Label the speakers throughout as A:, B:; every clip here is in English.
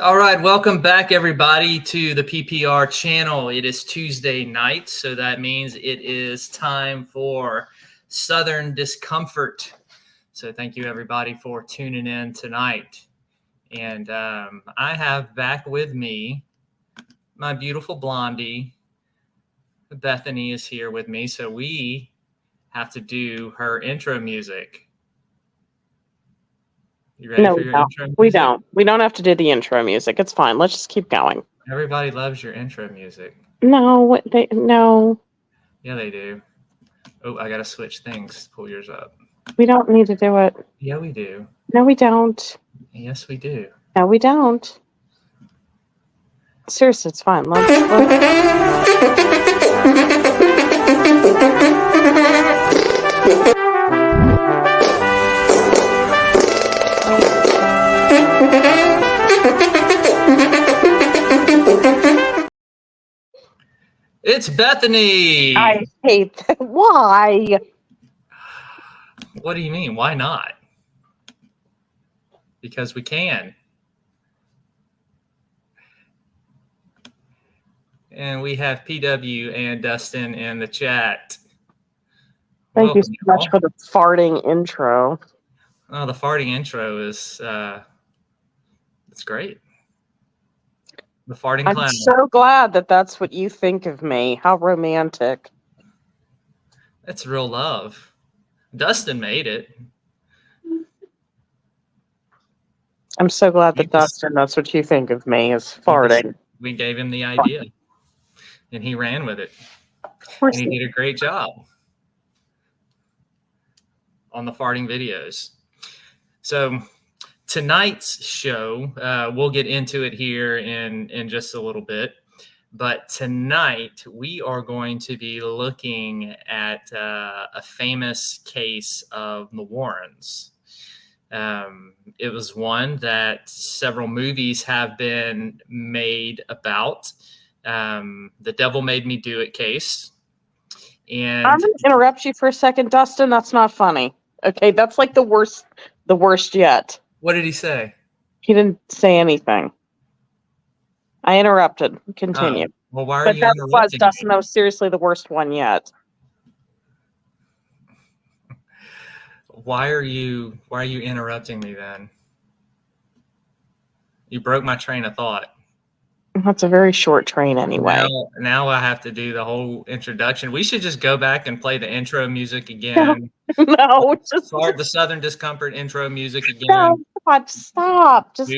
A: All right, welcome back everybody to the PPR channel. It is Tuesday night, so that means it is time for Southern Discomfort. So thank you everybody for tuning in tonight. And I have back with me my beautiful blondie. Bethany is here with me, so we have to do her intro music. You ready for your intro music?
B: We don't. We don't have to do the intro music. It's fine. Let's just keep going.
A: Everybody loves your intro music.
B: No, no.
A: Yeah, they do. Oh, I gotta switch things. Pull yours up.
B: We don't need to do it.
A: Yeah, we do.
B: No, we don't.
A: Yes, we do.
B: No, we don't. Seriously, it's fine.
A: It's Bethany.
B: I hate that. Why?
A: What do you mean? Why not? Because we can. And we have PW and Dustin in the chat.
B: Thank you so much for the farting intro.
A: Oh, the farting intro is it's great. The farting clown.
B: I'm so glad that that's what you think of me. How romantic.
A: That's real love. Dustin made it.
B: I'm so glad that Dustin, that's what you think of me, is farting.
A: We gave him the idea, and he ran with it. And he did a great job on the farting videos. So tonight's show, we'll get into it here in just a little bit. But tonight we are going to be looking at a famous case of the Warrens. It was one that several movies have been made about. The Devil Made Me Do It case. And
B: I'm going to interrupt you for a second, Dustin. That's not funny. Okay, that's like the worst yet.
A: What did he say?
B: He didn't say anything. I interrupted. Continue.
A: Well, why are you
B: that
A: interrupting
B: was, Dustin, that was seriously the worst one yet.
A: Why are you interrupting me then? You broke my train of thought.
B: That's a very short train anyway.
A: Now I have to do the whole introduction. We should just go back and play the intro music again.
B: No,
A: just start the Southern Discomfort intro music again.
B: No, God, stop.
A: Do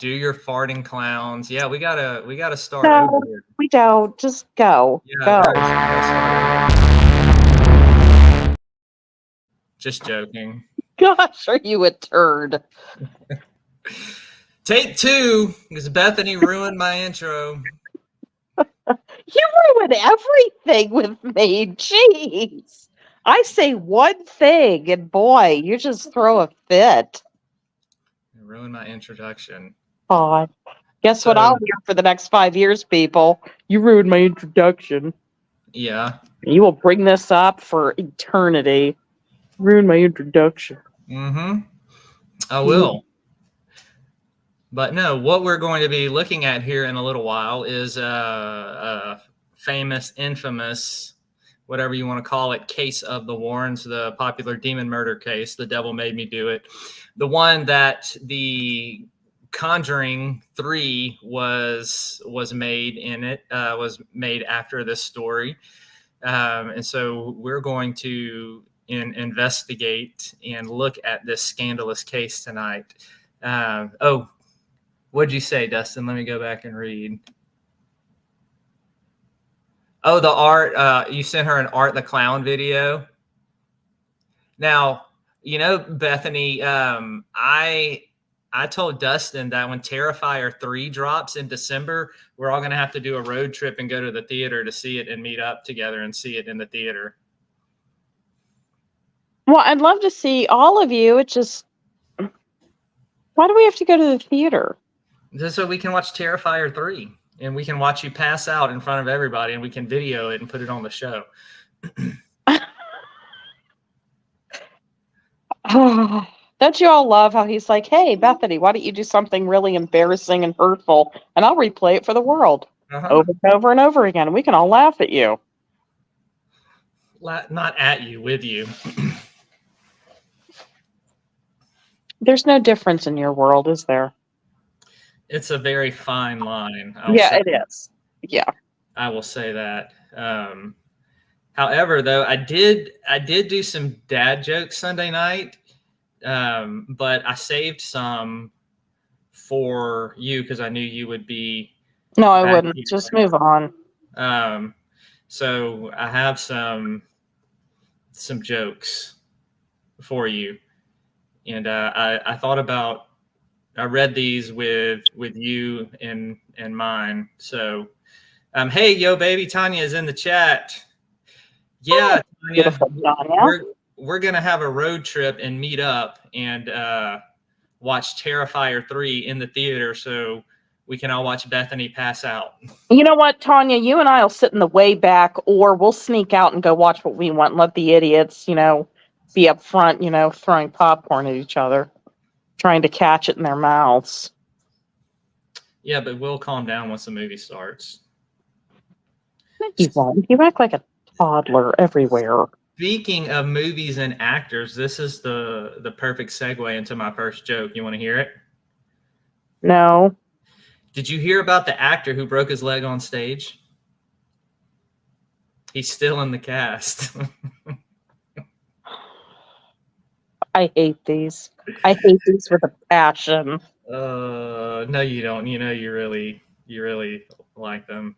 A: your farting clowns. Yeah, we gotta start
B: over. We don't. Just go.
A: Yeah, go. Just joking.
B: Gosh, are you a turd?
A: Take two, because Bethany ruined my intro.
B: You ruined everything with me. Jeez. I say one thing, and boy, you just throw a fit.
A: You ruined my introduction.
B: God. Guess what I'll hear for the next 5 years, people? You ruined my introduction.
A: Yeah.
B: You will bring this up for eternity. Ruined my introduction.
A: Mm-hmm. I will. But no, what we're going to be looking at here in a little while is a famous, infamous, whatever you want to call it, case of the Warrens, the popular demon murder case, The Devil Made Me Do It. The one that the Conjuring 3 was made in it, was made after this story. And so we're going to investigate and look at this scandalous case tonight. What'd you say, Dustin? Let me go back and read. Oh, the art. You sent her an Art the Clown video. Now, Bethany, I told Dustin that when Terrifier 3 drops in December, we're all going to have to do a road trip and go to the theater to see it and meet up together and see it in the theater.
B: Well, I'd love to see all of you. It's just, why do we have to go to the theater?
A: Just so we can watch Terrifier 3 and we can watch you pass out in front of everybody and we can video it and put it on the show.
B: Don't you all love how he's like, hey, Bethany, why don't you do something really embarrassing and hurtful, and I'll replay it for the world over and over and over again, and we can all laugh at you.
A: Not at you, with you.
B: There's no difference in your world, is there?
A: It's a very fine line.
B: It is. Yeah.
A: I will say that. However, though, I did do some dad jokes Sunday night, but I saved some for you because I knew you would be.
B: No, I wouldn't. Here. Just move on.
A: So I have some jokes for you, and I thought about. I read these with you in mind. So, hey, yo, baby, Tanya is in the chat. Yeah, Tanya, we're gonna have a road trip and meet up and watch Terrifier 3 in the theater, so we can all watch Bethany pass out.
B: You know what, Tanya? You and I will sit in the way back, or we'll sneak out and go watch what we want and let the idiots, be up front, throwing popcorn at each other, trying to catch it in their mouths.
A: Yeah, but we'll calm down once the movie starts.
B: You won't. You act like a toddler everywhere.
A: Speaking of movies and actors, this is the perfect segue into my first joke. You want to hear it?
B: No.
A: Did you hear about the actor who broke his leg on stage? He's still in the cast.
B: I hate these. I hate these with a passion.
A: No, you don't. You really like them.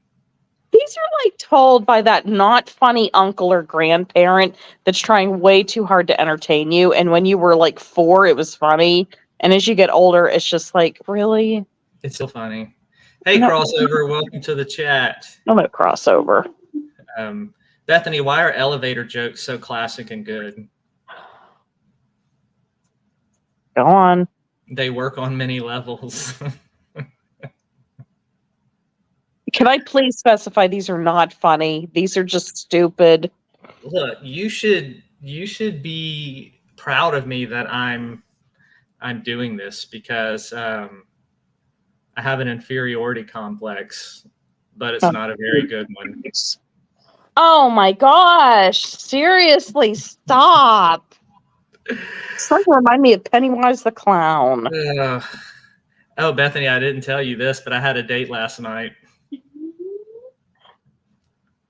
B: These are like told by that not funny uncle or grandparent that's trying way too hard to entertain you. And when you were like 4, it was funny. And as you get older, it's just like, really?
A: It's still funny. Hey, no. Crossover, welcome to the chat.
B: I'm going to crossover.
A: Bethany, why are elevator jokes so classic and good?
B: Go on.
A: They work on many levels.
B: Can I please specify these are not funny? These are just stupid.
A: Look, you should be proud of me that I'm doing this because I have an inferiority complex, but it's not a very good one.
B: Oh my gosh. Seriously, stop. Something remind me of Pennywise the Clown.
A: Oh, Bethany, I didn't tell you this, but I had a date last night.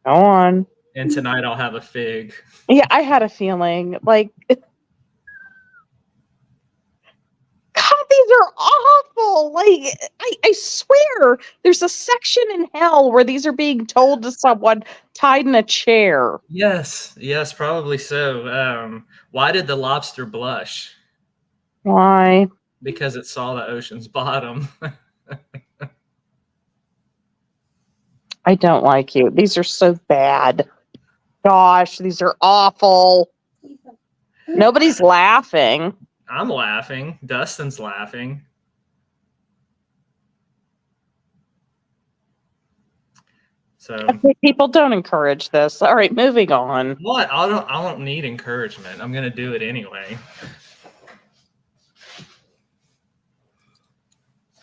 B: Go on.
A: And tonight I'll have a fig.
B: Yeah, I had a feeling. Like, God, these are awful. Like, I swear, there's a section in hell where these are being told to someone tied in a chair.
A: Yes, probably so. Why did the lobster blush?
B: Why?
A: Because it saw the ocean's bottom.
B: I don't like you. These are so bad. Gosh, these are awful. Nobody's laughing.
A: I'm laughing. Dustin's laughing. So
B: okay, people, don't encourage this. All right, moving on.
A: What? I don't need encouragement. I'm gonna do it anyway.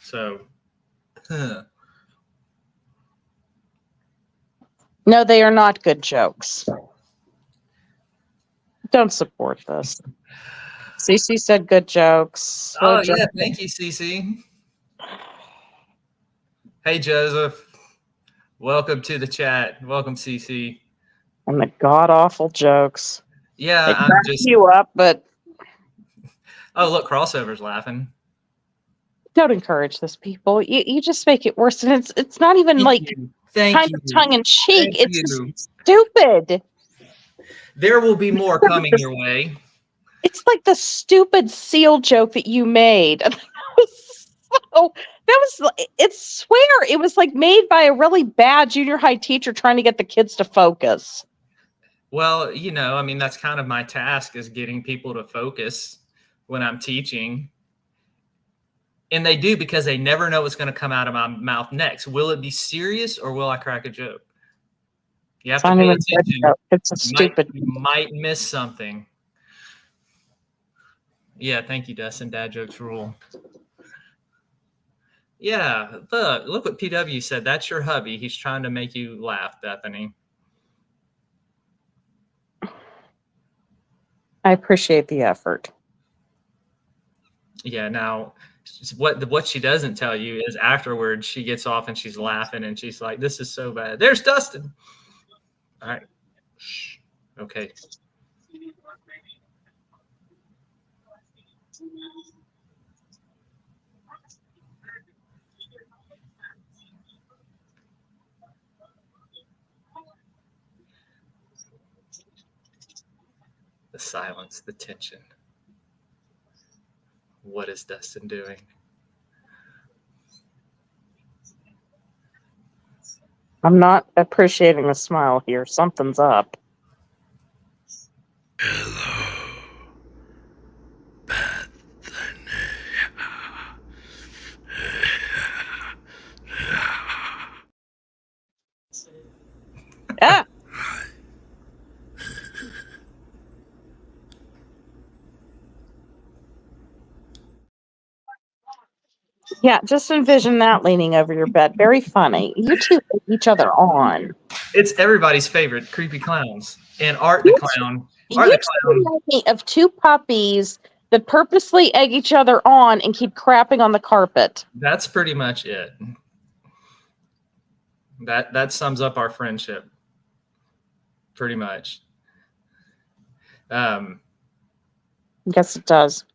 A: So
B: No, they are not good jokes. Don't support this. Cece said good jokes.
A: Oh, yeah. Thank you, Cece. Hey, Joseph. Welcome to the chat. Welcome, Cece.
B: And the god-awful jokes.
A: Yeah,
B: I'm just... you up, but...
A: Oh, look, Crossover's laughing.
B: Don't encourage this, people. You just make it worse. And it's not even kind of tongue-in-cheek. It's just stupid.
A: There will be more coming your way.
B: It's like the stupid seal joke that you made. It's swear it was like made by a really bad junior high teacher trying to get the kids to focus.
A: Well, that's kind of my task, is getting people to focus when I'm teaching. And they do, because they never know what's going to come out of my mouth next. Will it be serious or will I crack a joke? You have to pay attention.
B: It's a stupid.
A: You might miss something. Yeah, thank you, Dustin. Dad jokes rule. Yeah, look what PW said. That's your hubby. He's trying to make you laugh, Bethany.
B: I appreciate the effort.
A: Yeah, now what she doesn't tell you is afterwards she gets off and she's laughing and she's like, "This is so bad." There's Dustin. All right. Shh. Okay. The silence, the tension. What is Dustin doing?
B: I'm not appreciating the smile here. Something's up.
C: Hello,
B: Ah! Yeah, just envision that leaning over your bed. Very funny. You two egg each other on.
A: It's everybody's favorite, creepy clowns. And Art the Clown. Art
B: You
A: the
B: two
A: Clown.
B: remind me of two puppies that purposely egg each other on and keep crapping on the carpet.
A: That's pretty much it. That sums up our friendship. Pretty much.
B: Yes, it does.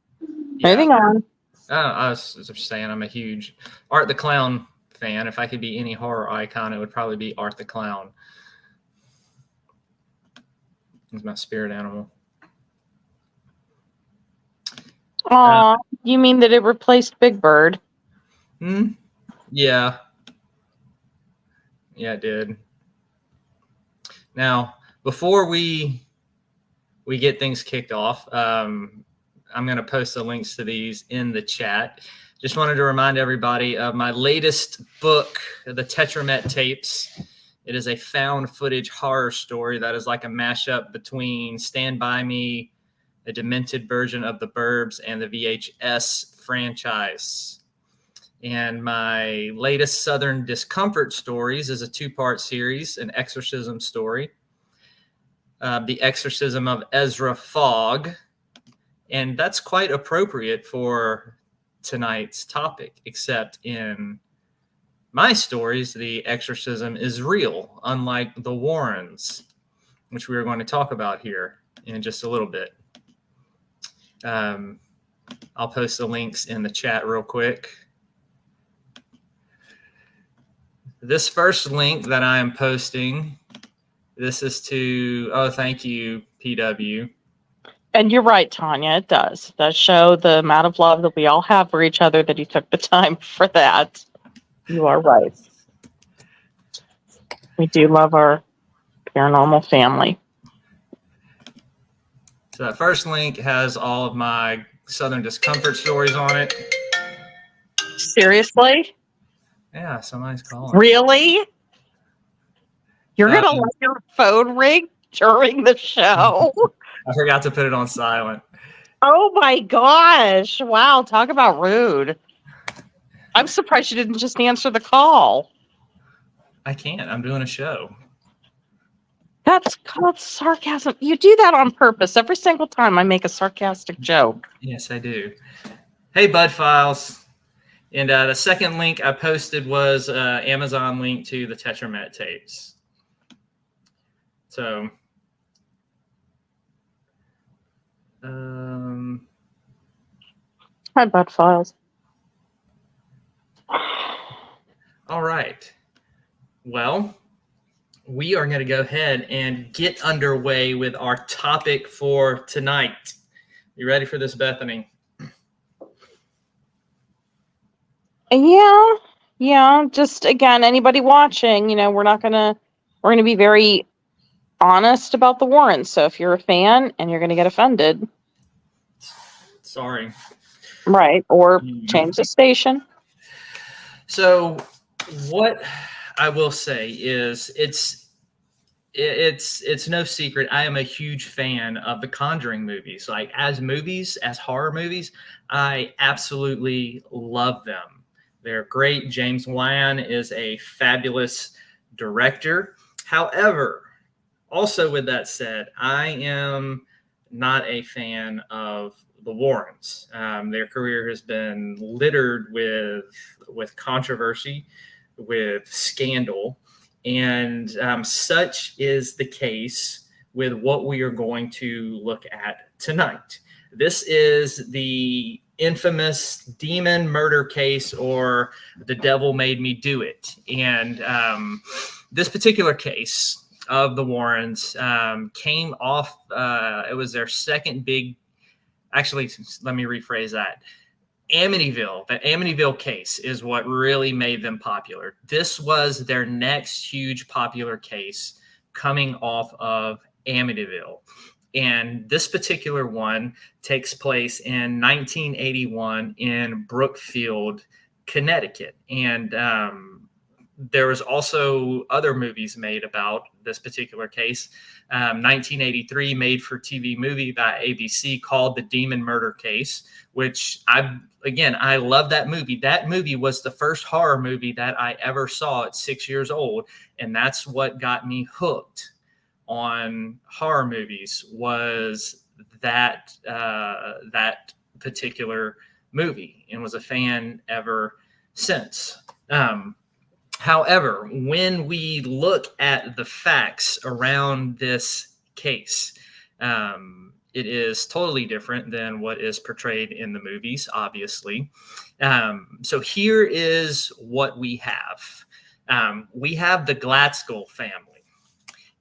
A: Yeah.
B: Moving on.
A: I was just saying I'm a huge Art the Clown fan. If I could be any horror icon, it would probably be Art the Clown. He's my spirit animal.
B: Aw, you mean that it replaced Big Bird?
A: Yeah. Yeah, it did. Now, before we get things kicked off, I'm going to post the links to these in the chat. Just wanted to remind everybody of my latest book, The Tetramet Tapes. It is a found footage horror story that is like a mashup between Stand By Me, a demented version of The Burbs, and the VHS franchise. And my latest Southern Discomfort stories is a 2-part series, an exorcism story, The Exorcism of Ezra Fogg. And that's quite appropriate for tonight's topic, except in my stories, the exorcism is real, unlike the Warrens, which we are going to talk about here in just a little bit. I'll post the links in the chat real quick. This first link that I am posting, this is to, thank you, PW.
B: And you're right, Tanya, it does. It does show the amount of love that we all have for each other, that you took the time for that. You are right. We do love our paranormal family.
A: So that first link has all of my Southern Discomfort stories on it.
B: Seriously?
A: Yeah, somebody's calling.
B: Really? You're going to let your phone ring during the show?
A: I forgot to put it on silent.
B: Oh my gosh. Wow, talk about rude. I'm surprised you didn't just answer the call.
A: I can't. I'm doing a show.
B: That's called sarcasm. You do that on purpose every single time I make a sarcastic joke.
A: Yes, I do. Hey, Bud Files. And the second link I posted was Amazon link to the Tetramet tapes. So,
B: Hi, Bud Files.
A: all right. Well, we are going to go ahead and get underway with our topic for tonight. You ready for this, Bethany?
B: Yeah. Just again, anybody watching, we're going to be very honest about the Warrens. So if you're a fan and you're going to get offended,
A: sorry.
B: Right. Or change the station.
A: So what I will say is it's no secret. I am a huge fan of the Conjuring movies. Like as horror movies, I absolutely love them. They're great. James Wan is a fabulous director. However, also with that said, I am not a fan of the Warrens. Their career has been littered with controversy, with scandal, and such is the case with what we are going to look at tonight. This is the infamous demon murder case, or the devil made me do it. And this particular case of the Warrens came off, it was their second big, actually, let me rephrase that. The Amityville case is what really made them popular. This was their next huge popular case coming off of Amityville. And this particular one takes place in 1981 in Brookfield, Connecticut. And there was also other movies made about this particular case. 1983 made-for-TV movie by ABC called The Demon Murder Case, which I love that movie. That movie was the first horror movie that I ever saw at 6 years old, and that's what got me hooked on horror movies, was that particular movie, and was a fan ever since. However, when we look at the facts around this case, it is totally different than what is portrayed in the movies, obviously. So here is what we have. We have the Glatzel family.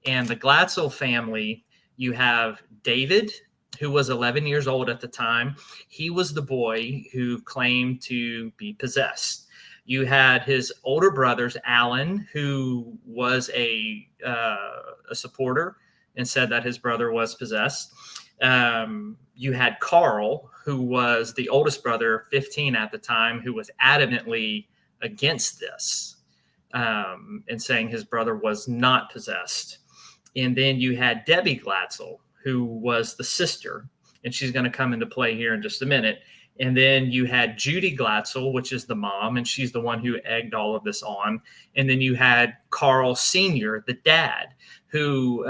A: And the Glatzel family, you have David, who was 11 years old at the time. He was the boy who claimed to be possessed. You had his older brothers, Alan, who was a supporter and said that his brother was possessed. You had Carl, who was the oldest brother, 15 at the time, who was adamantly against this and saying his brother was not possessed. And then you had Debbie Glatzel, who was the sister, and she's going to come into play here in just a minute. And then you had Judy Glatzel, which is the mom, and she's the one who egged all of this on. And then you had Carl Sr., the dad, who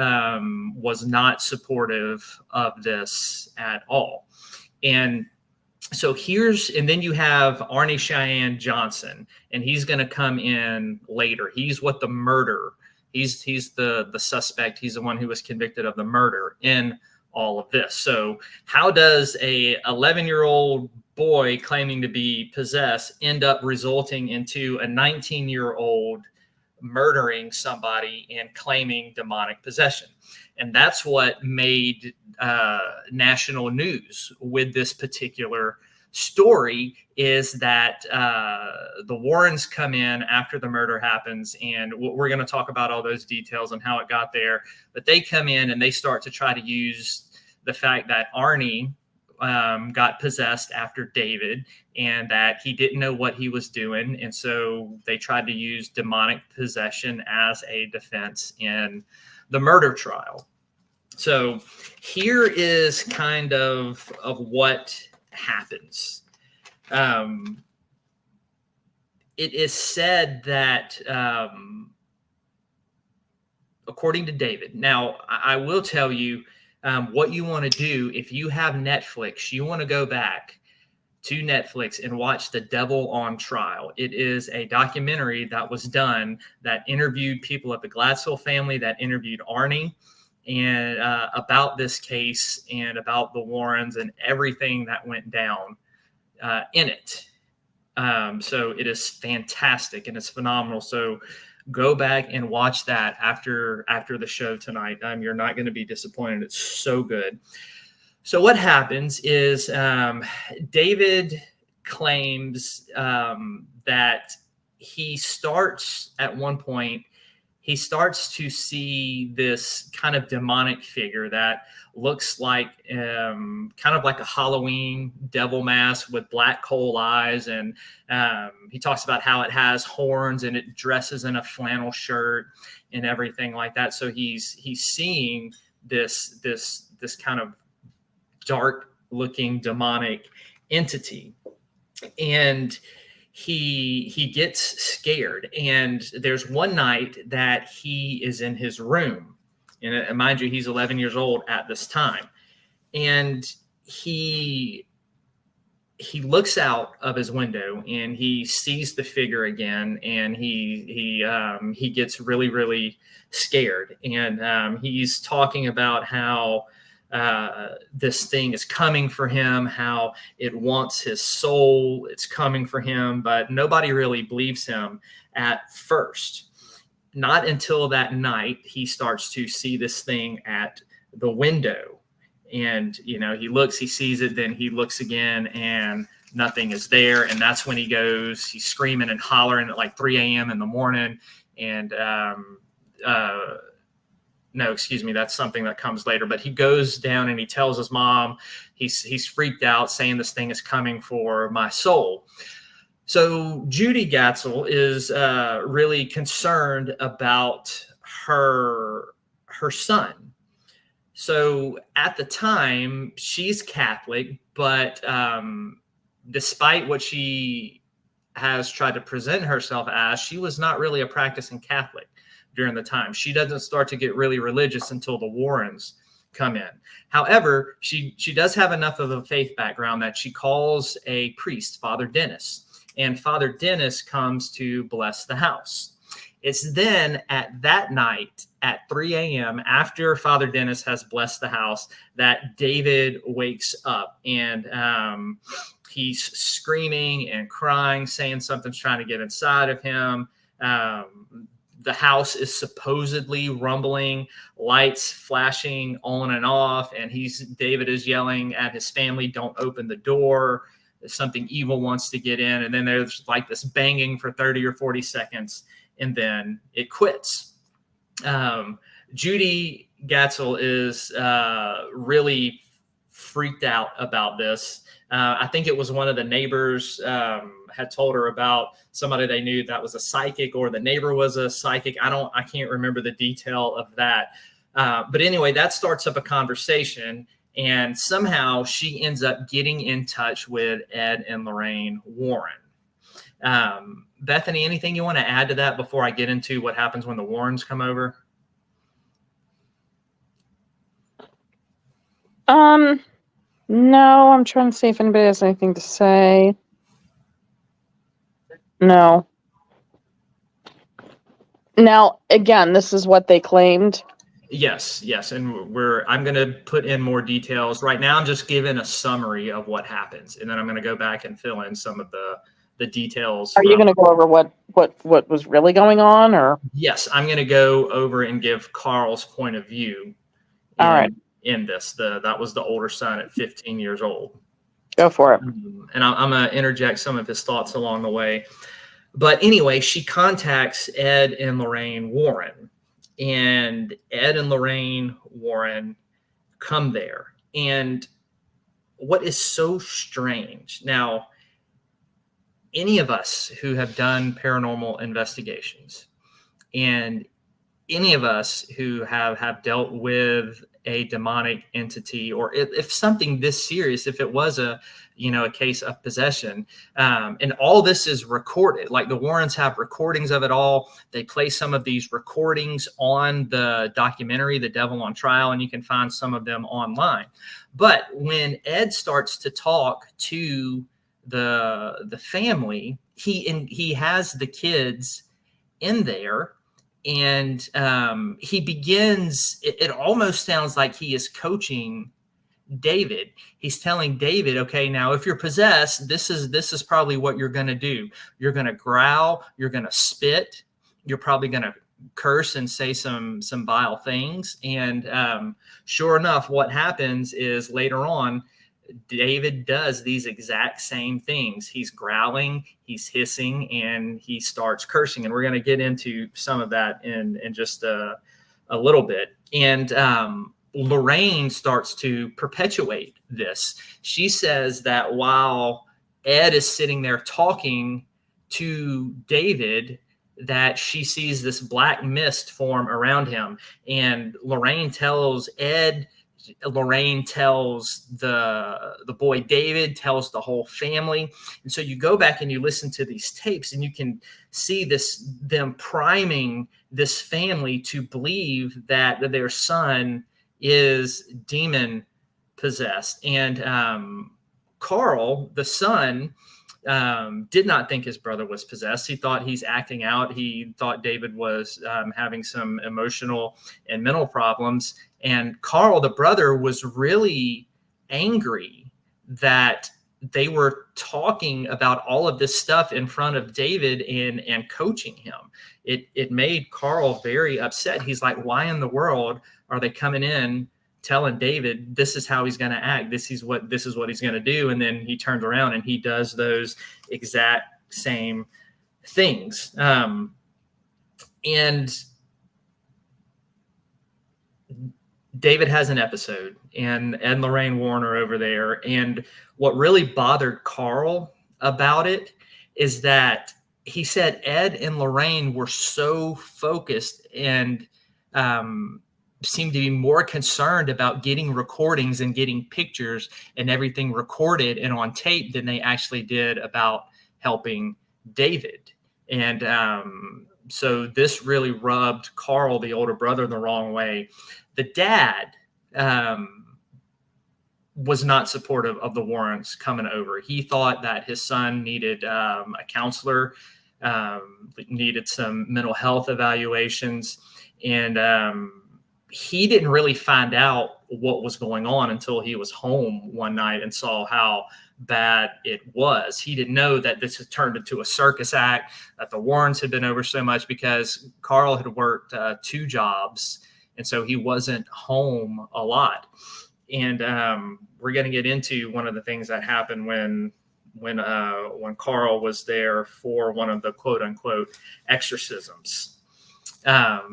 A: was not supportive of this at all. And so and then you have Arnie Cheyenne Johnson, and he's going to come in later. He's what the murder, he's the suspect. He's the one who was convicted of the murder in all of this. So how does a 11-year-old boy claiming to be possessed end up resulting into a 19-year-old murdering somebody and claiming demonic possession? And that's what made national news with this particular story, is that the Warrens come in after the murder happens, and we're going to talk about all those details and how it got there. But they come in and they start to try to use the fact that Arnie got possessed after David, and that he didn't know what he was doing. And so they tried to use demonic possession as a defense in the murder trial. So here is kind of what happens. It is said that, according to David, now I will tell you what you want to do if you have Netflix. You want to go back to Netflix and watch The Devil on Trial. It is a documentary that was done that interviewed people at the Glatzel family, that interviewed Arnie, and about this case and about the Warrens and everything that went down in it. So it is fantastic and it's phenomenal. So go back and watch that after the show tonight. You're not going to be disappointed. It's so good. So what happens is David claims that he starts at one point he starts to see this kind of demonic figure that looks like kind of like a Halloween devil mask with black coal eyes. And he talks about how it has horns and it dresses in a flannel shirt and everything like that. So he's seeing this kind of dark looking demonic entity. And he gets scared. And there's one night that he is in his room. And mind you, he's 11 years old at this time. And he looks out of his window and he sees the figure again. And he gets really, really scared. And he's talking about how this thing is coming for him, how it wants his soul, it's coming for him, but nobody really believes him at first. Not until that night, he starts to see this thing at the window. And, he looks, he sees it, then he looks again and nothing is there. And that's when he's screaming and hollering at like 3 a.m. in the morning. And, no, excuse me, that's something that comes later. But he goes down and he tells his mom he's freaked out, saying this thing is coming for my soul. So Judy Gatzel is really concerned about her son. So at the time, she's Catholic, but despite what she has tried to present herself as, she was not really a practicing Catholic during the time. She doesn't start to get really religious until the Warrens come in. However, she does have enough of a faith background that she calls a priest, Father Dennis, and Father Dennis comes to bless the house. It's then at that night at 3 a.m. after Father Dennis has blessed the house that David wakes up, and he's screaming and crying, saying something's trying to get inside of him. The house is supposedly rumbling, lights flashing on and off, and David is yelling at his family, "Don't open the door. Something evil wants to get in." And then there's like this banging for 30 or 40 seconds, and then it quits. Judy Gatzel is really freaked out about this. I think it was one of the neighbors had told her about somebody they knew that was a psychic, or the neighbor was a psychic. I can't remember the detail of that. But anyway, that starts up a conversation, and somehow she ends up getting in touch with Ed and Lorraine Warren. Bethany, anything you want to add to that before I get into what happens when the Warrens come over?
B: No, I'm trying to see if anybody has anything to say. No. Now, again, this is what they claimed.
A: Yes. And I'm going to put in more details. Right now, I'm just giving a summary of what happens, and then I'm going to go back and fill in some of the details.
B: Are you going to go over what was really going on, or?
A: Yes, I'm going to go over and give Carl's point of view.
B: All right.
A: In this, that was the older son at 15 years old.
B: Go for it.
A: And I'm going to interject some of his thoughts along the way. But anyway, she contacts Ed and Lorraine Warren, and Ed and Lorraine Warren come there. And what is so strange now, any of us who have done paranormal investigations, and any of us who have dealt with a demonic entity, or if something this serious, if it was a case of possession, and all this is recorded, like the Warrens have recordings of it all. They play some of these recordings on the documentary, The Devil on Trial, and you can find some of them online. But when Ed starts to talk to the family, he has the kids in there. And he begins, it almost sounds like he is coaching David. He's telling David, okay, now if you're possessed, this is probably what you're going to do. You're going to growl, you're going to spit, you're probably going to curse and say some vile things. And sure enough, what happens is later on, David does these exact same things. He's growling, he's hissing, and he starts cursing. And we're going to get into some of that in just a little bit. And Lorraine starts to perpetuate this. She says that while Ed is sitting there talking to David, that she sees this black mist form around him. And Lorraine tells Ed, Lorraine tells the boy David, tells the whole family. And so you go back and you listen to these tapes and you can see them priming this family to believe that their son is demon possessed. And Carl, the son, did not think his brother was possessed. He thought he's acting out. He thought David was having some emotional and mental problems. And Carl, the brother, was really angry that they were talking about all of this stuff in front of David and coaching him. It made Carl very upset. He's like, why in the world are they coming in telling David this is how he's going to act? This is what he's going to do. And then he turns around and he does those exact same things. And David has an episode, and Ed and Lorraine Warren are over there. And what really bothered Carl about it is that he said Ed and Lorraine were so focused and seemed to be more concerned about getting recordings and getting pictures and everything recorded and on tape than they actually did about helping David. And so this really rubbed Carl, the older brother, the wrong way. The dad was not supportive of the Warrens coming over. He thought that his son needed a counselor, needed some mental health evaluations, and he didn't really find out what was going on until he was home one night and saw how bad it was. He didn't know that this had turned into a circus act, that the Warrens had been over so much, because Carl had worked 2 jobs. And so he wasn't home a lot. And we're going to get into one of the things that happened when Carl was there for one of the quote unquote exorcisms.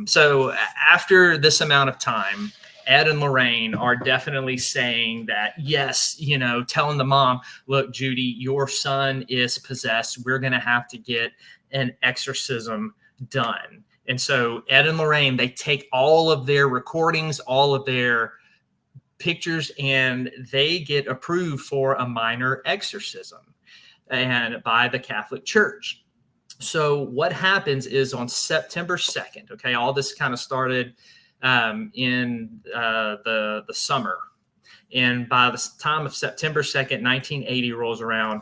A: So after this amount of time, Ed and Lorraine are definitely saying that, yes, telling the mom, look, Judy, your son is possessed. We're going to have to get an exorcism done. And so Ed and Lorraine, they take all of their recordings, all of their pictures, and they get approved for a minor exorcism and by the Catholic Church. So what happens is on September 2nd, okay, all this kind of started in the summer. And by the time of September 2nd, 1980 rolls around,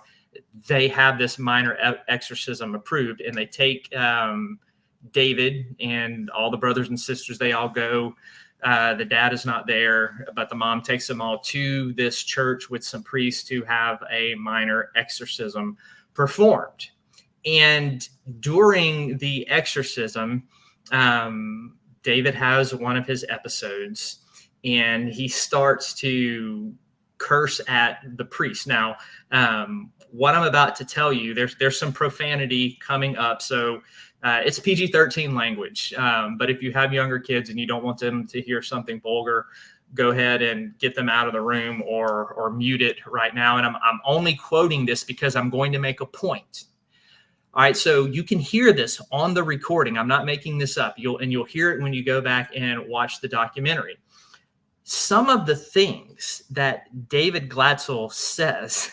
A: they have this minor exorcism approved, and they take David and all the brothers and sisters, they all go. The dad is not there, but the mom takes them all to this church with some priests to have a minor exorcism performed. And during the exorcism, David has one of his episodes, and he starts to curse at the priest. Now, what I'm about to tell you, there's some profanity coming up, so it's PG-13 language. But if you have younger kids and you don't want them to hear something vulgar, go ahead and get them out of the room or mute it right now. And I'm only quoting this because I'm going to make a point. All right, so you can hear this on the recording. I'm not making this up. You'll hear it when you go back and watch the documentary. Some of the things that David Glatzel says,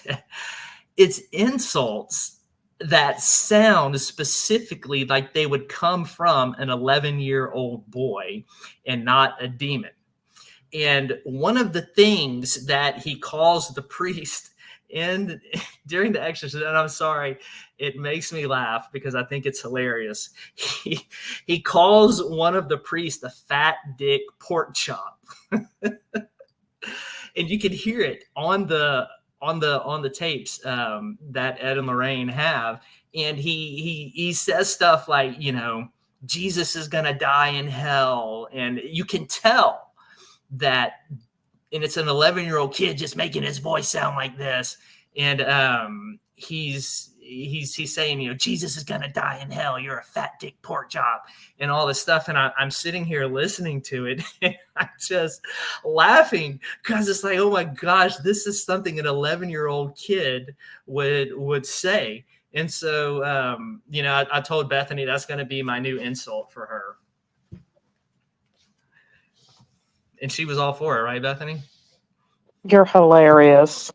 A: it's insults that sound specifically like they would come from an 11-year-old boy and not a demon. And one of the things that he calls the priest during the exorcism, and I'm sorry, it makes me laugh because I think it's hilarious. He calls one of the priests a fat dick pork chop. And you can hear it on the tapes that Ed and Lorraine have. And he says stuff like, Jesus is going to die in hell. And you can tell that and it's an 11-year-old kid just making his voice sound like this. And he's saying, you know, Jesus is gonna die in hell. You're a fat dick pork chop, and all this stuff. And I'm sitting here listening to it, and I'm just laughing because it's like, oh my gosh, this is something an 11-year-old kid would say. And so, you know, I told Bethany that's going to be my new insult for her, and she was all for it, right, Bethany?
B: You're hilarious.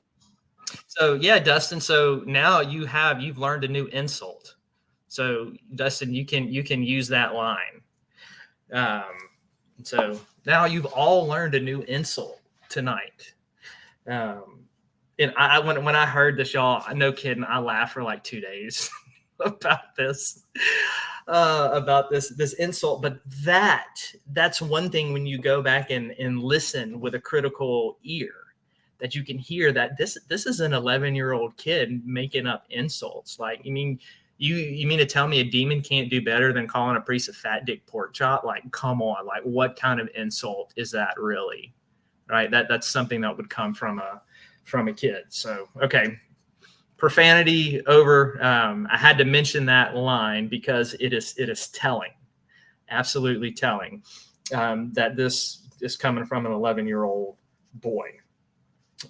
A: So yeah, Dustin. So now you've learned a new insult. So Dustin, you can use that line. So now you've all learned a new insult tonight. And when I heard this, y'all, no kidding, I laughed for like 2 days about this insult. But that's one thing when you go back and listen with a critical ear, that you can hear that this is an 11-year-old kid making up insults. Like, you mean to tell me a demon can't do better than calling a priest a fat dick pork chop? Like, come on, like what kind of insult is that really? Right? That's something that would come from a kid. So, okay. Profanity over. I had to mention that line because it is telling, absolutely telling, that this is coming from an 11-year-old boy.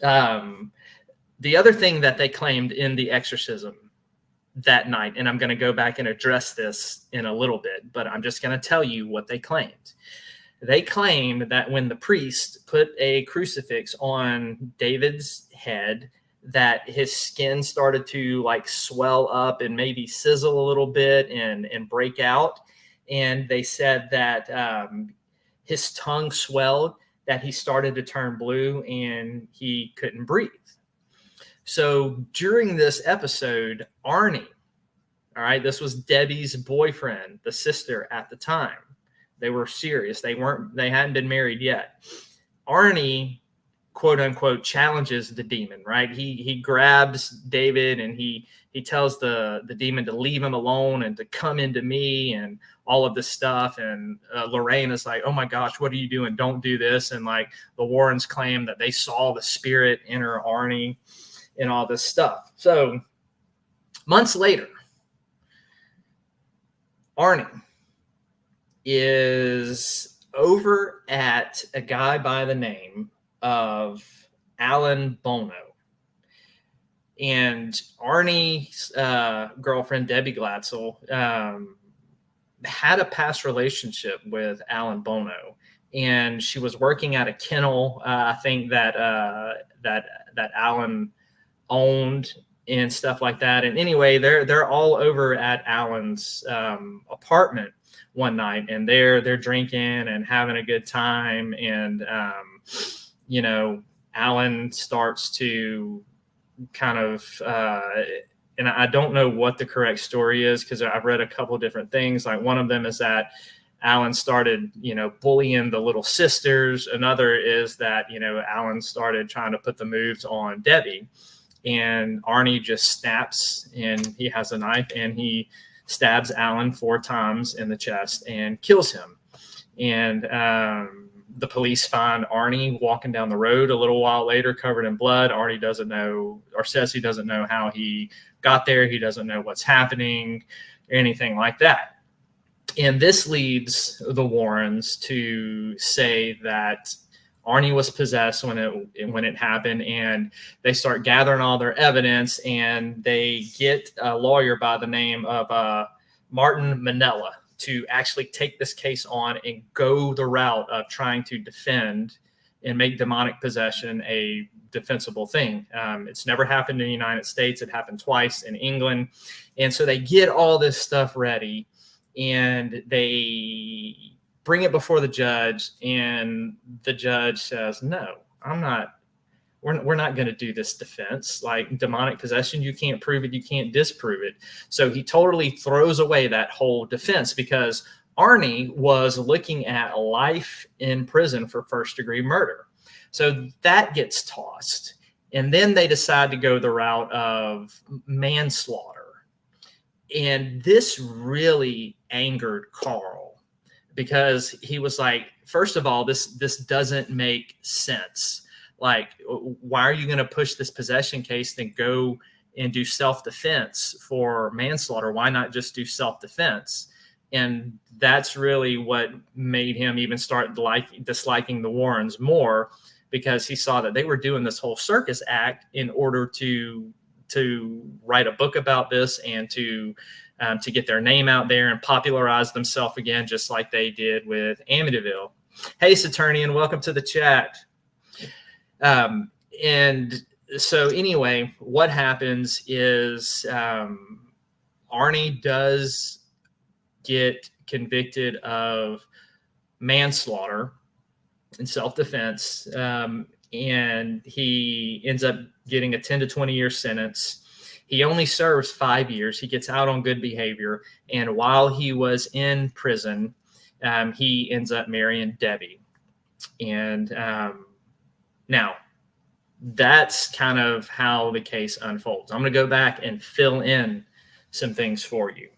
A: The other thing that they claimed in the exorcism that night, and I'm going to go back and address this in a little bit, but I'm just going to tell you what they claimed. They claimed that when the priest put a crucifix on David's head, that his skin started to like swell up and maybe sizzle a little bit and break out. And they said that his tongue swelled, that he started to turn blue and he couldn't breathe. So during this episode, Arnie, all right, this was Debbie's boyfriend, the sister at the time. They were serious. They hadn't been married yet. Arnie, quote unquote, challenges the demon, right? He grabs David and he tells the demon to leave him alone and to come into me and all of this stuff. And Lorraine is like, oh my gosh, what are you doing? Don't do this. And like the Warrens claim that they saw the spirit enter Arnie and all this stuff. So months later, Arnie is over at a guy by the name of Alan Bono. And Arnie's girlfriend, Debbie Glatzel, had a past relationship with Alan Bono. And she was working at a kennel, I think that Alan owned and stuff like that. And anyway, they're all over at Alan's apartment one night, and they're drinking and having a good time. And you know, Alan starts to kind of and I don't know what the correct story is because I've read a couple of different things. Like one of them is that Alan started, you know, bullying the little sisters. Another is that, you know, Alan started trying to put the moves on Debbie, and Arnie just snaps and he has a knife and he stabs Alan 4 times in the chest and kills him. And the police find Arnie walking down the road a little while later, covered in blood. Arnie doesn't know, or says he doesn't know how he got there. He doesn't know what's happening, or anything like that. And this leads the Warrens to say that Arnie was possessed when it happened, and they start gathering all their evidence, and they get a lawyer by the name of Martin Manella to actually take this case on and go the route of trying to defend and make demonic possession a defensible thing. It's never happened in the United States. It happened twice in England. And so they get all this stuff ready and they bring it before the judge, and the judge says, no, we're not going to do this defense. Like demonic possession, you can't prove it, you can't disprove it. So he totally throws away that whole defense because Arnie was looking at life in prison for first-degree murder. So that gets tossed. And then they decide to go the route of manslaughter. And this really angered Carl because he was like, first of all, this doesn't make sense. Like, why are you going to push this possession case, then go and do self-defense for manslaughter? Why not just do self-defense? And that's really what made him even start disliking the Warrens more, because he saw that they were doing this whole circus act in order to write a book about this and to get their name out there and popularize themselves again, just like they did with Amityville. Hey, Saturnian, welcome to the chat. And so anyway, what happens is Arnie does get convicted of manslaughter and self-defense, and he ends up getting a 10 to 20 year sentence. He only serves 5 years. He gets out on good behavior, and while he was in prison, he ends up marrying Debbie. And now that's kind of how the case unfolds. I'm going to go back and fill in some things for you.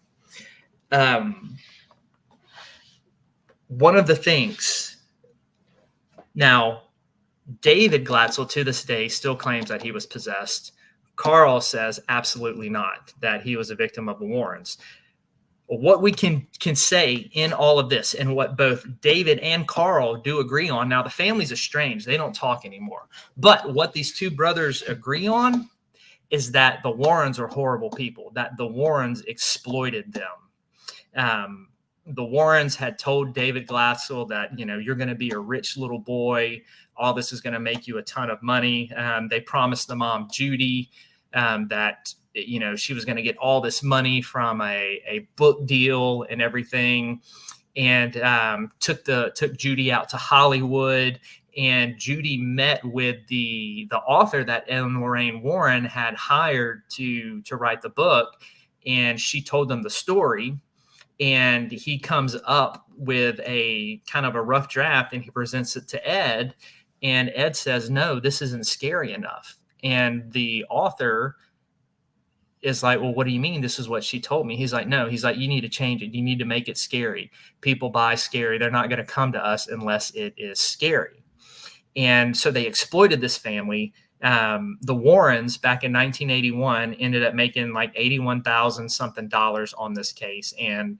A: One of the things, now, David Glatzel to this day still claims that he was possessed. Carl says absolutely not, that he was a victim of the Warrens. What we can say in all of this, and what both David and Carl do agree on, now the family's estranged, they don't talk anymore, but what these two brothers agree on is that the Warrens are horrible people, that the Warrens exploited them. The Warrens had told David Glatzel that, you're going to be a rich little boy. All this is going to make you a ton of money. They promised the mom, Judy, that, she was going to get all this money from a book deal and everything. And took Judy out to Hollywood. And Judy met with the author that Ed and Lorraine Warren had hired to write the book. And she told them the story. And he comes up with a kind of a rough draft, and he presents it to Ed. And Ed says, no, this isn't scary enough. And the author is like, well, what do you mean? This is what she told me. He's like, no, you need to change it. You need to make it scary. People buy scary. They're not going to come to us unless it is scary. And so they exploited this family. The Warrens back in 1981 ended up making like $81,000 something on this case. And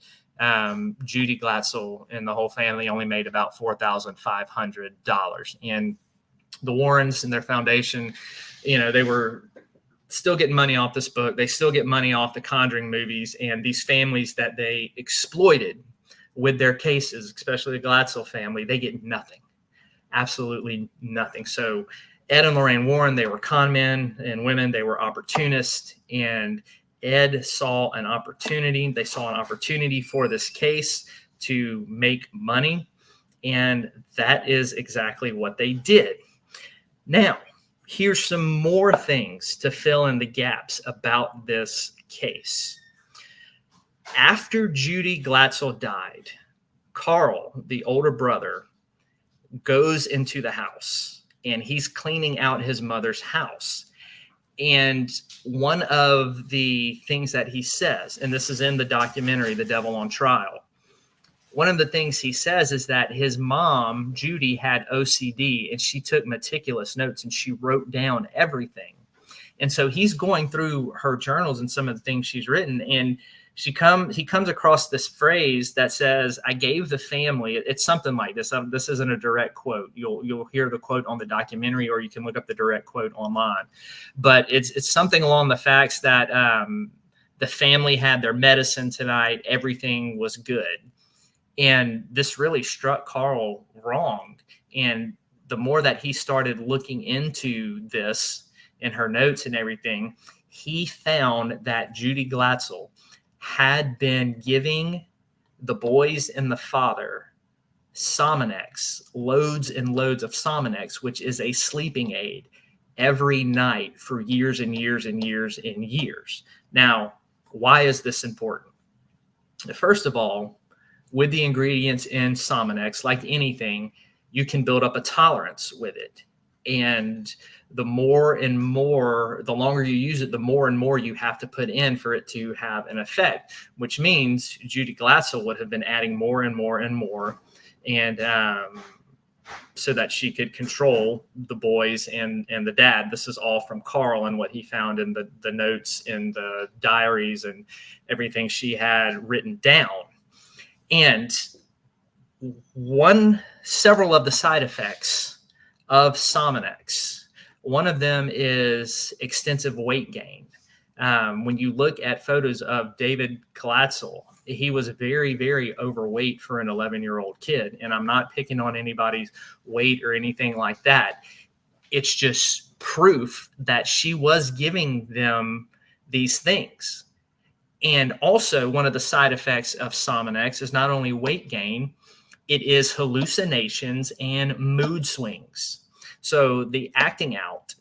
A: Judy Glatzel and the whole family only made about $4,500. And the Warrens and their foundation, they were still getting money off this book. They still get money off the Conjuring movies, and these families that they exploited with their cases, especially the Glatzel family, they get nothing, absolutely nothing. So Ed and Lorraine Warren, they were con men and women. They were opportunists, and Ed saw an opportunity. They saw an opportunity for this case to make money, and that is exactly what they did. Now, here's some more things to fill in the gaps about this case. After Judy Glatzel died, Carl, the older brother, goes into the house, and he's cleaning out his mother's house. And one of the things that he says, and this is in the documentary, The Devil on Trial, one of the things he says is that his mom, Judy, had OCD, and she took meticulous notes, and she wrote down everything. And so he's going through her journals and some of the things she's written, and he comes across this phrase that says, I gave the family, it's something like this. This isn't a direct quote. You'll hear the quote on the documentary, or you can look up the direct quote online. But it's something along the facts that the family had their medicine tonight. Everything was good. And this really struck Carl wrong. And the more that he started looking into this and her notes and everything, he found that Judy Glatzel had been giving the boys and the father Sominex, loads and loads of Sominex, which is a sleeping aid, every night for years and years and years and years. Now, why is this important? First of all, with the ingredients in Sominex, like anything, you can build up a tolerance with it. And the more and more, the longer you use it, the more and more you have to put in for it to have an effect, which means Judy Glatzel would have been adding more and more and more. And so that she could control the boys and the dad. This is all from Carl and what he found in the notes in the diaries and everything she had written down. And several of the side effects of Sominex, one of them is extensive weight gain. When you look at photos of David Kalatzel, he was very, very overweight for an 11-year-old kid. And I'm not picking on anybody's weight or anything like that. It's just proof that she was giving them these things. And also, one of the side effects of Sominex is not only weight gain, it is hallucinations and mood swings. So the acting out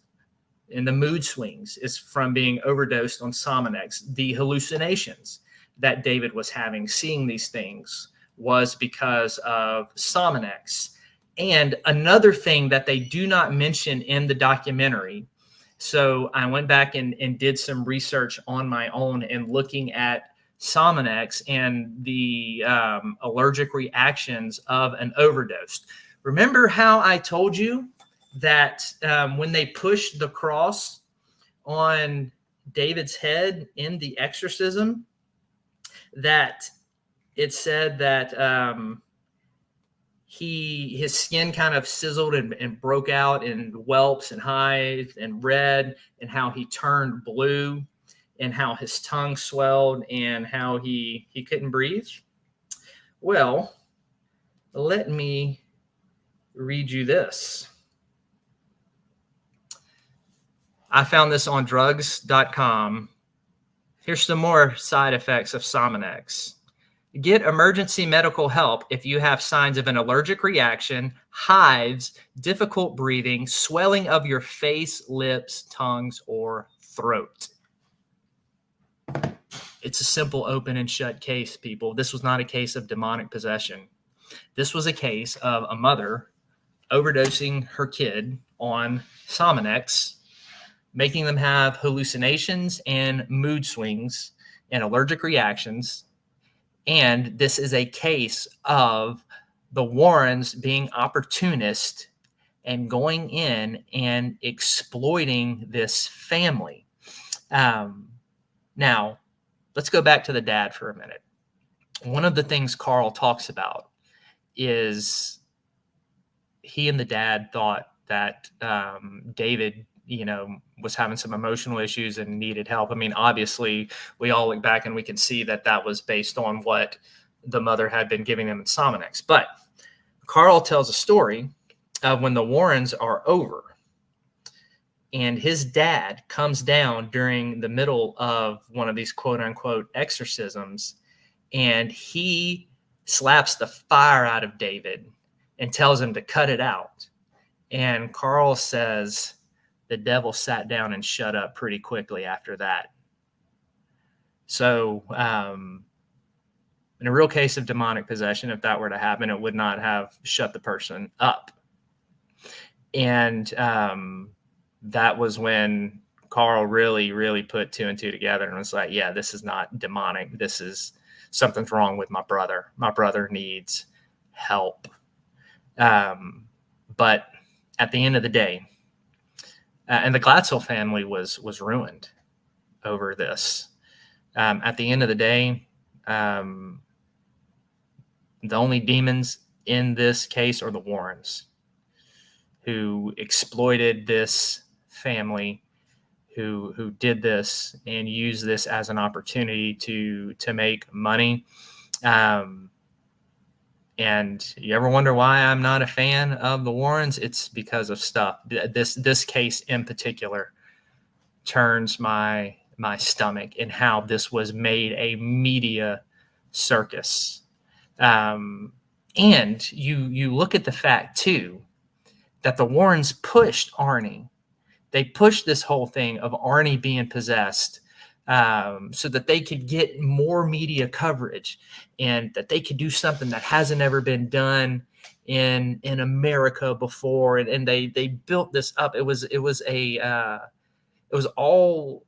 A: and the mood swings is from being overdosed on Sominex. The hallucinations that David was having, seeing these things, was because of Sominex. And another thing that they do not mention in the documentary, so I went back and did some research on my own and looking at Sominex and the allergic reactions of an overdose. Remember how I told you that when they pushed the cross on David's head in the exorcism, that it said that his skin kind of sizzled and broke out in whelps and hives and red, and how he turned blue, and how his tongue swelled, and how he couldn't breathe? Well, let me read you this. I found this on drugs.com. Here's some more side effects of Sominex. Get emergency medical help if you have signs of an allergic reaction, hives, difficult breathing, swelling of your face, lips, tongues, or throat. It's a simple open and shut case, people. This was not a case of demonic possession. This was a case of a mother overdosing her kid on Sominex, making them have hallucinations and mood swings and allergic reactions. And this is a case of the Warrens being opportunist and going in and exploiting this family. Now, let's go back to the dad for a minute. One of the things Carl talks about is he and the dad thought that David, was having some emotional issues and needed help. I mean, obviously, we all look back and we can see that that was based on what the mother had been giving them in Sominex. But Carl tells a story of when the Warrens are over, and his dad comes down during the middle of one of these quote-unquote exorcisms, and he slaps the fire out of David and tells him to cut it out. And Carl says the devil sat down and shut up pretty quickly after that. So in a real case of demonic possession, if that were to happen, it would not have shut the person up. And that was when Carl really, really put two and two together and was like, yeah, this is not demonic. This is something's wrong with my brother. My brother needs help. But at the end of the day, and the Glatzel family was ruined over this. At the end of the day, the only demons in this case are the Warrens, who exploited this family, who did this and used this as an opportunity to make money. And you ever wonder why I'm not a fan of the Warrens? It's because of stuff. This case in particular turns my stomach, in how this was made a media circus. And you look at the fact too that the Warrens pushed Arnie. They pushed this whole thing of Arnie being possessed, so that they could get more media coverage and that they could do something that hasn't ever been done in America before. And they built this up. It was all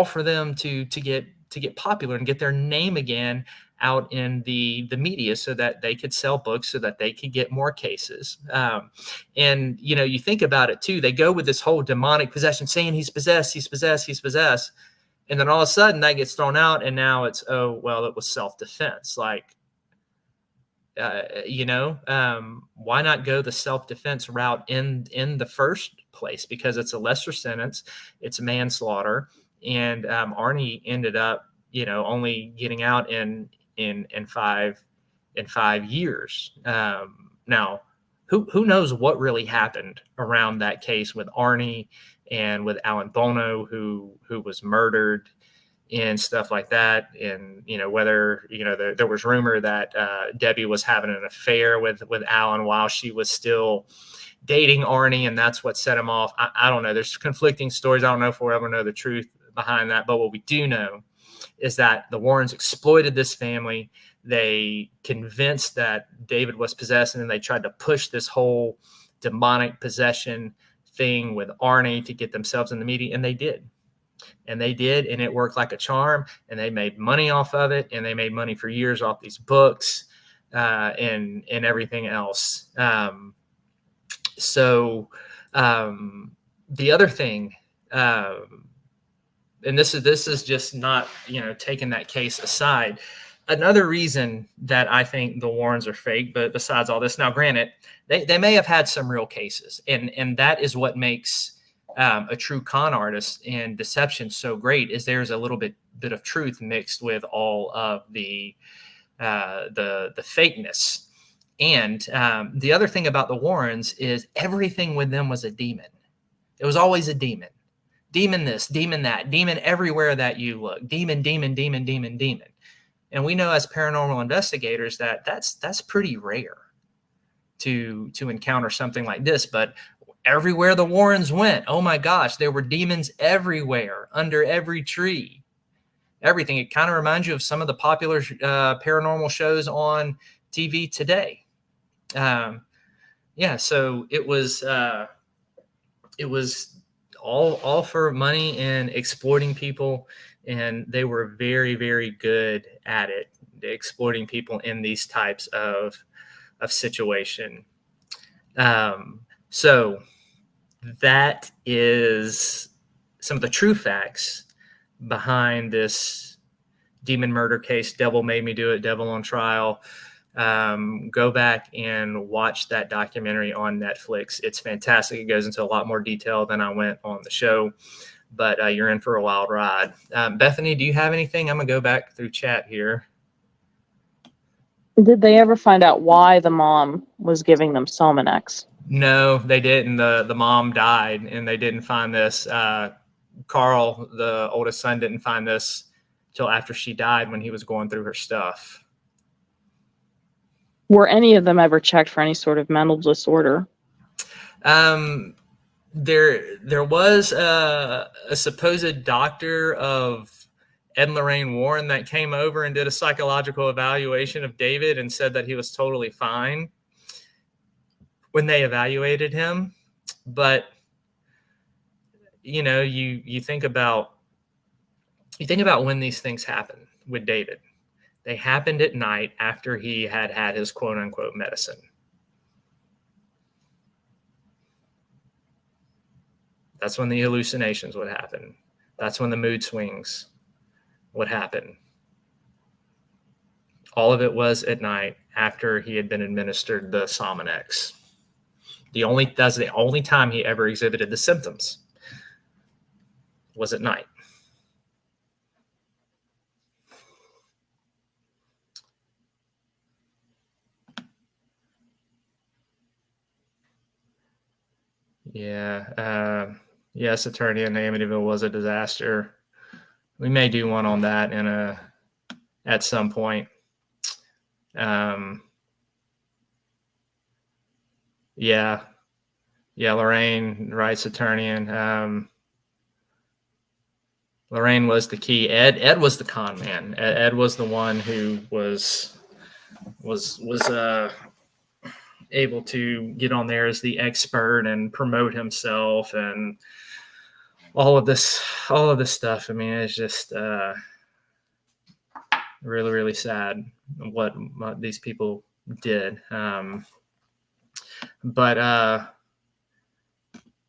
A: for them to get popular and get their name again out in the media so that they could sell books, so that they could get more cases. And, you know, you think about it too, they go with this whole demonic possession, saying he's possessed, he's possessed, he's possessed. And then all of a sudden that gets thrown out, and now it's, oh, well, it was self-defense. Like, you know, why not go the self-defense route in the first place? Because it's a lesser sentence, it's manslaughter, and Arnie ended up, you know, only getting out in 5 years. Now, who knows what really happened around that case with Arnie and with Alan Bono, who was murdered and stuff like that. And, you know, whether, you know, there was rumor that Debbie was having an affair with Alan while she was still dating Arnie, and that's what set him off. I don't know. There's conflicting stories. I don't know if we'll ever know the truth behind that. But what we do know is that the Warrens exploited this family. They convinced that David was possessed, and then they tried to push this whole demonic possession thing with Arnie to get themselves in the media, and they did. And they did, and it worked like a charm, and they made money off of it, and they made money for years off these books and everything else. So the other thing, and this is just not, you know, taking that case aside. Another reason that I think the Warrens are fake, but besides all this, now granted, they may have had some real cases, and that is what makes a true con artist and deception so great, is there's a little bit of truth mixed with all of the fakeness. And the other thing about the Warrens is everything with them was a demon. It was always a demon. Demon this, demon that, demon everywhere that you look. Demon, demon, demon, demon, demon. And we know as paranormal investigators that that's pretty rare to encounter something like this. But everywhere the Warrens went, oh my gosh, there were demons everywhere, under every tree, everything. It kind of reminds you of some of the popular paranormal shows on TV today. Yeah, so it was all for money and exploiting people, and they were very, very good at it, exploiting people in these types of situation. So that is some of the true facts behind this demon murder case. Devil Made Me Do It, Devil on Trial. Go back and watch that documentary on Netflix. It's fantastic. It goes into a lot more detail than I went on the show, but you're in for a wild ride. Bethany, do you have anything? I'm gonna go back through chat here.
B: Did they ever find out why the mom was giving them Salmonex?
A: No, they didn't. The mom died, and they didn't find this. Carl, the oldest son, didn't find this till after she died, when he was going through her stuff.
B: Were any of them ever checked for any sort of mental disorder?
A: There was a supposed doctor of Ed and Lorraine Warren that came over and did a psychological evaluation of David and said that he was totally fine when they evaluated him. But, you know, you think about when these things happen with David. They happened at night after he had his quote unquote medicine. That's when the hallucinations would happen. That's when the mood swings would happen. All of it was at night after he had been administered the Salmonex. That's the only time he ever exhibited the symptoms, was at night. Yeah. Yes, Attorney in Amityville was a disaster. We may do one on that at some point. Yeah, Lorraine writes Attorney, and Lorraine was the key. Ed was the con man. Ed was the one who was able to get on there as the expert and promote himself and all of this stuff. I mean, it's just really, really sad what these people did. But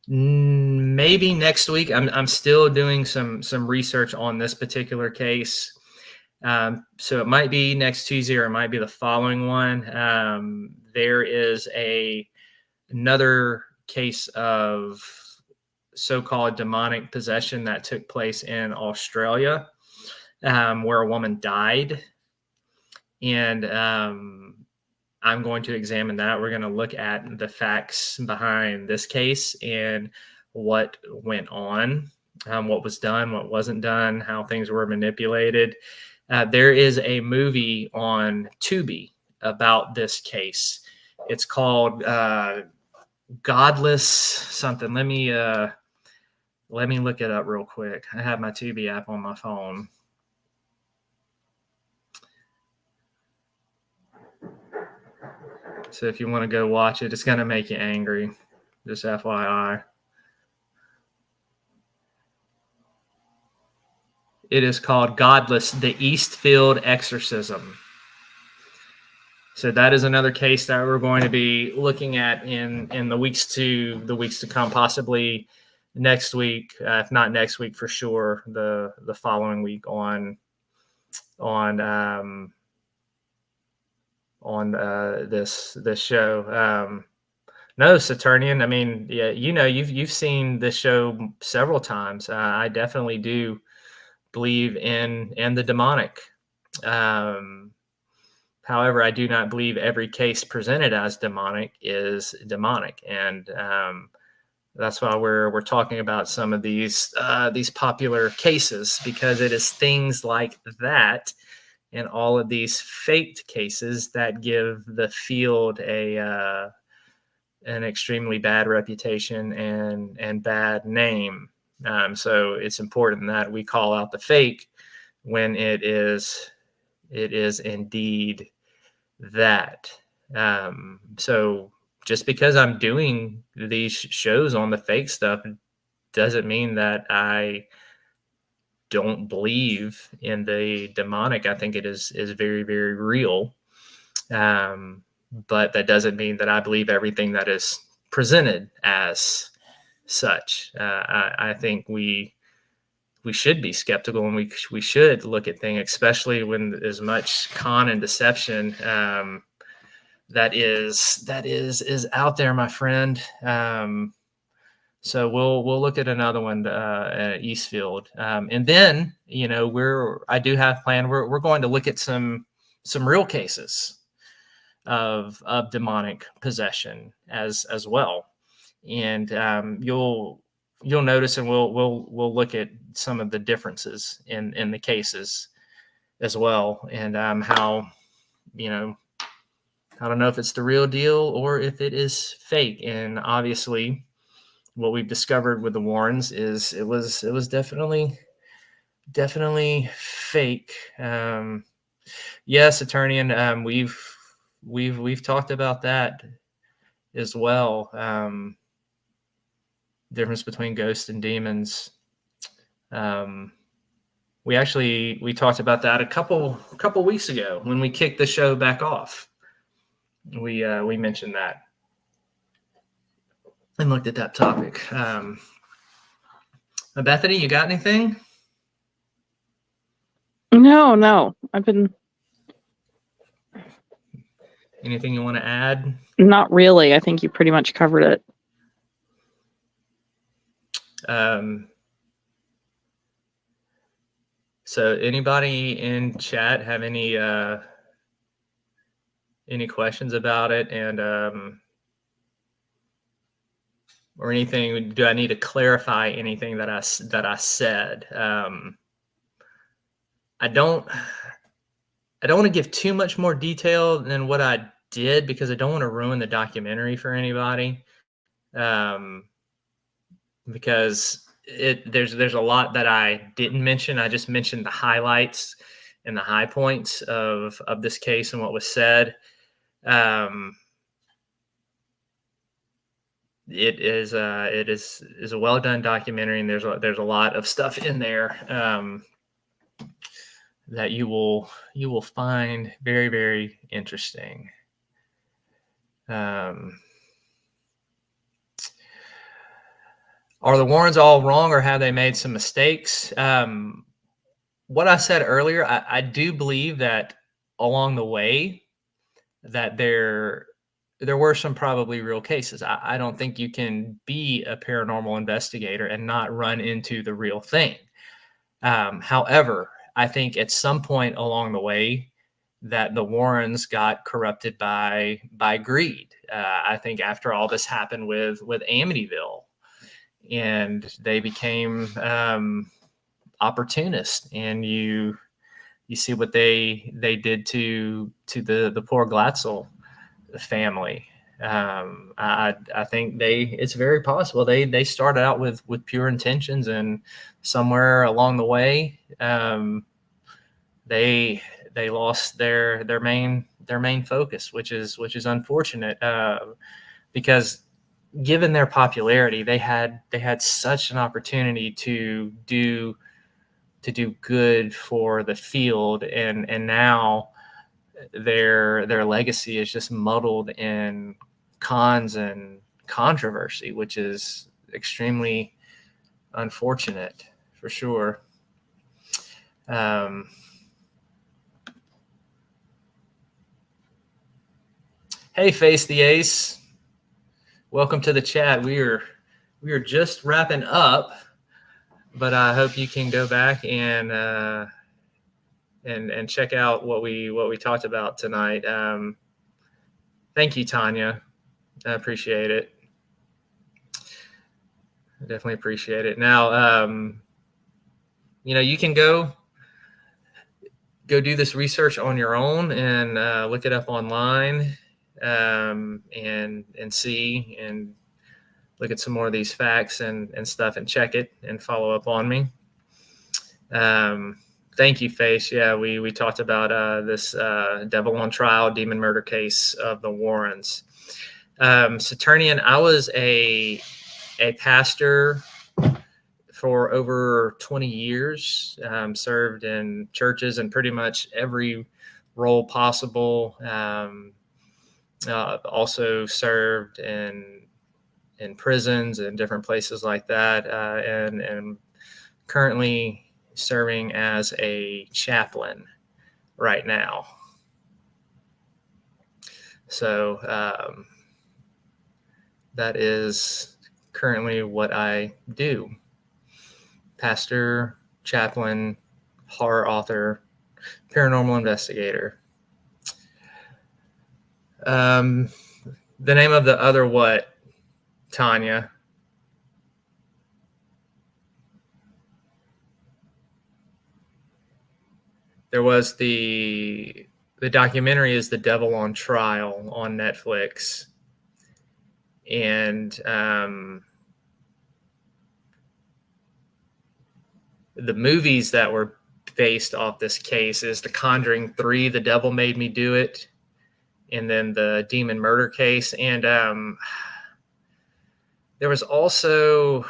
A: maybe next week. I'm still doing some research on this particular case. So it might be next Tuesday or it might be the following one. There is another case of so-called demonic possession that took place in Australia, where a woman died. And I'm going to examine that. We're going to look at the facts behind this case and what went on, what was done, what wasn't done, how things were manipulated. There is a movie on Tubi about this case. It's called Godless something. Let me look it up real quick. I have my Tubi app on my phone. So if you want to go watch it, it's going to make you angry. Just FYI. It is called Godless, the Eastfield Exorcism. So that is another case that we're going to be looking at in the weeks to come, possibly next week, if not next week for sure, the following week on this show. No, Saturnian. I mean, yeah, you've seen this show several times. I definitely do believe in the demonic. However, I do not believe every case presented as demonic is demonic, and that's why we're talking about some of these popular cases, because it is things like that and all of these faked cases that give the field an extremely bad reputation and bad name. So it's important that we call out the fake when it is indeed that. So just because I'm doing these shows on the fake stuff doesn't mean that I don't believe in the demonic. I think it is very, very real. But that doesn't mean that I believe everything that is presented as such. I think we should be skeptical, and we should look at things, especially when there's much con and deception that is out there, my friend. So we'll look at another one at Eastfield, and then I do have planned. We're going to look at some real cases of demonic possession as well, and you'll notice, and we'll look at some of the differences in the cases as well, and how I don't know if it's the real deal or if it is fake. And obviously, what we've discovered with the Warrens is it was definitely fake. Yes, attorney, and we've talked about that as well. Difference between ghosts and demons. We talked about that a couple weeks ago when we kicked the show back off. We mentioned that and looked at that topic. Bethany, you got anything?
B: No. I've been.
A: Anything you want to add?
B: Not really. I think you pretty much covered it.
A: So anybody in chat have any questions about it, and or anything? Do I need to clarify anything that I said? I don't want to give too much more detail than what I did, because I don't want to ruin the documentary for anybody. Because there's a lot that I didn't mention. I just mentioned the highlights and the high points of this case and what was said. It is a well done documentary, and there's a lot of stuff in there that you will find very, very interesting. Are the Warrens all wrong, or have they made some mistakes? What I said earlier, I do believe that along the way that there were some probably real cases. I don't think you can be a paranormal investigator and not run into the real thing. However, I think at some point along the way that the Warrens got corrupted by greed. I think after all this happened with Amityville, and they became opportunists, and you see what they did to the poor Glatzel family. I think it's very possible they started out with pure intentions, and somewhere along the way, they lost their main focus, which is unfortunate, because given their popularity, they had such an opportunity to do good for the field, and now their legacy is just muddled in cons and controversy, which is extremely unfortunate for sure. Hey, Face the Ace, welcome to the chat. We are just wrapping up, but I hope you can go back and check out what we talked about tonight. Thank you, Tanya. I appreciate it. I definitely appreciate it. Now, you can go do this research on your own and look it up online, and see and look at some more of these facts and stuff, and check it and follow up on me. Thank you, Face. Yeah, we talked about this devil on trial, demon murder case of the Warrens. Saturnian, I was a pastor for over 20 years, served in churches in pretty much every role possible. Also served in prisons and different places like that, and currently serving as a chaplain right now. So that is currently what I do. Pastor, chaplain, horror author, paranormal investigator. The name of the other what, Tanya? There was the documentary is The Devil on Trial on Netflix. And the movies that were based off this case is The Conjuring 3, The Devil Made Me Do It, and then the Demon Murder Case. And there was also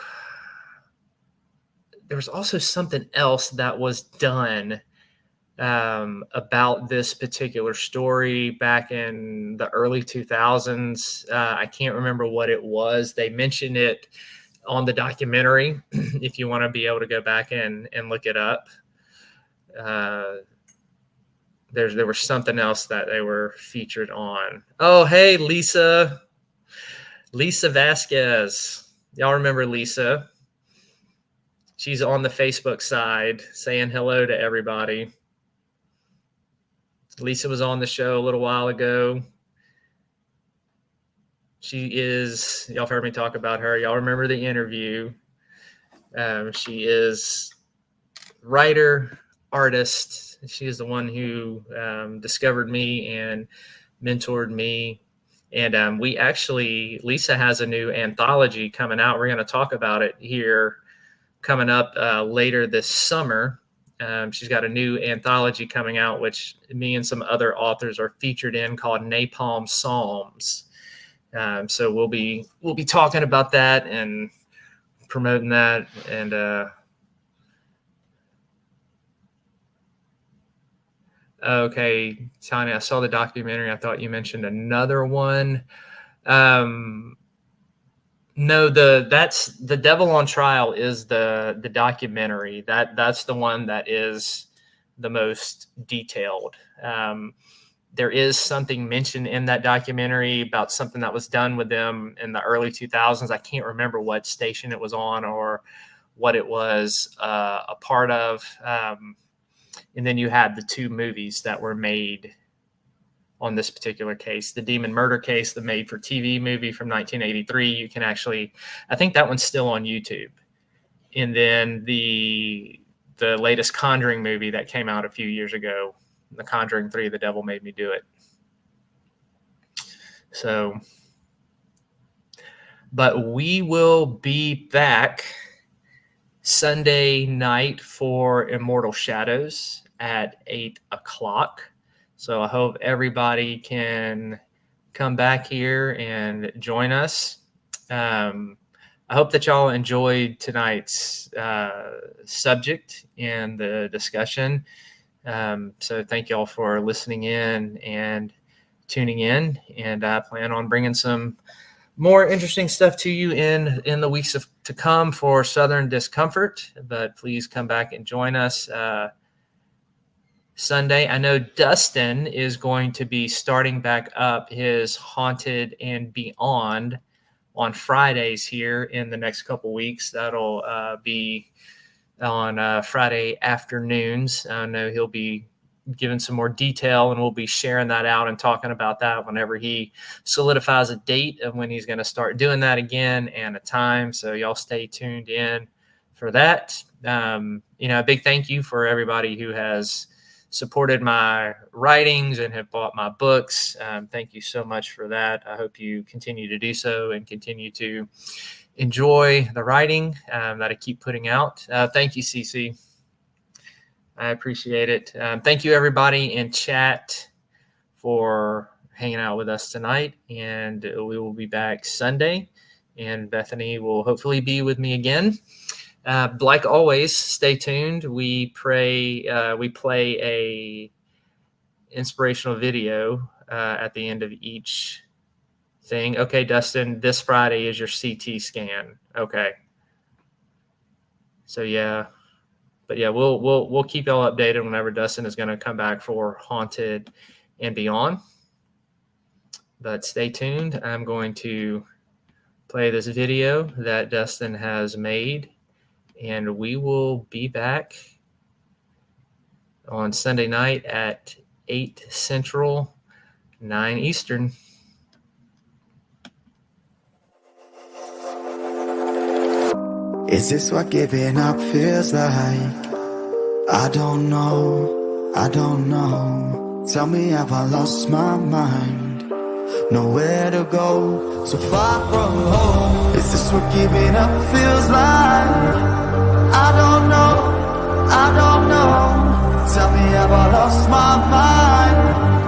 A: something else that was done about this particular story back in the early 2000s. I can't remember what it was. They mentioned it on the documentary if you want to be able to go back and look it up. There was something else that they were featured on. Oh, hey, Lisa Vasquez. Y'all remember Lisa? She's on the Facebook side saying hello to everybody. Lisa was on the show a little while ago. She is, y'all heard me talk about her. Y'all remember the interview. She is writer, artist. She is the one who discovered me and mentored me. And we actually, Lisa has a new anthology coming out. We're going to talk about it here coming up later this summer. She's got a new anthology coming out, which me and some other authors are featured in, called Napalm Psalms. So we'll be talking about that and promoting that. And Okay, Tanya, I saw the documentary. I thought you mentioned another one. No, that's The Devil on Trial is the documentary. That's the one that is the most detailed. There is something mentioned in that documentary about something that was done with them in the early 2000s. I can't remember what station it was on or what it was a part of. And then you had the two movies that were made on this particular case, the Demon Murder Case, the made-for-TV movie from 1983. You can actually, I think that one's still on YouTube. And then the latest Conjuring movie that came out a few years ago, The Conjuring 3, The Devil Made Me Do It. So, but we will be back Sunday night for Immortal Shadows at 8 o'clock. So I hope everybody can come back here and join us. I hope that y'all enjoyed tonight's subject and the discussion. So thank y'all for listening in and tuning in. And I plan on bringing some more interesting stuff to you in the weeks to come for Southern Discomfort. But please come back and join us Sunday. I know Dustin is going to be starting back up his Haunted and Beyond on Fridays here in the next couple weeks. That'll be on Friday afternoons. I know he'll be giving some more detail, and we'll be sharing that out and talking about that whenever he solidifies a date of when he's going to start doing that again and a time. So y'all stay tuned in for that. A big thank you for everybody who has supported my writings and have bought my books. Thank you so much for that. I hope you continue to do so and continue to enjoy the writing that I keep putting out. Thank you, Cece. I appreciate it. Thank you, everybody in chat, for hanging out with us tonight. And we will be back Sunday, and Bethany will hopefully be with me again. Like always, stay tuned. We play a inspirational video at the end of each thing. Okay, Dustin, this Friday is your CT scan. Okay. So yeah, but yeah, we'll keep y'all updated whenever Dustin is going to come back for Haunted and Beyond. But stay tuned. I'm going to play this video that Dustin has made. And we will be back on Sunday night at 8 Central, 9 Eastern.
C: Is this what giving up feels like? I don't know, I don't know. Tell me, have I lost my mind? Nowhere to go, so far from home. Is this what giving up feels like? I don't know, I don't know. Tell me, have I lost my mind?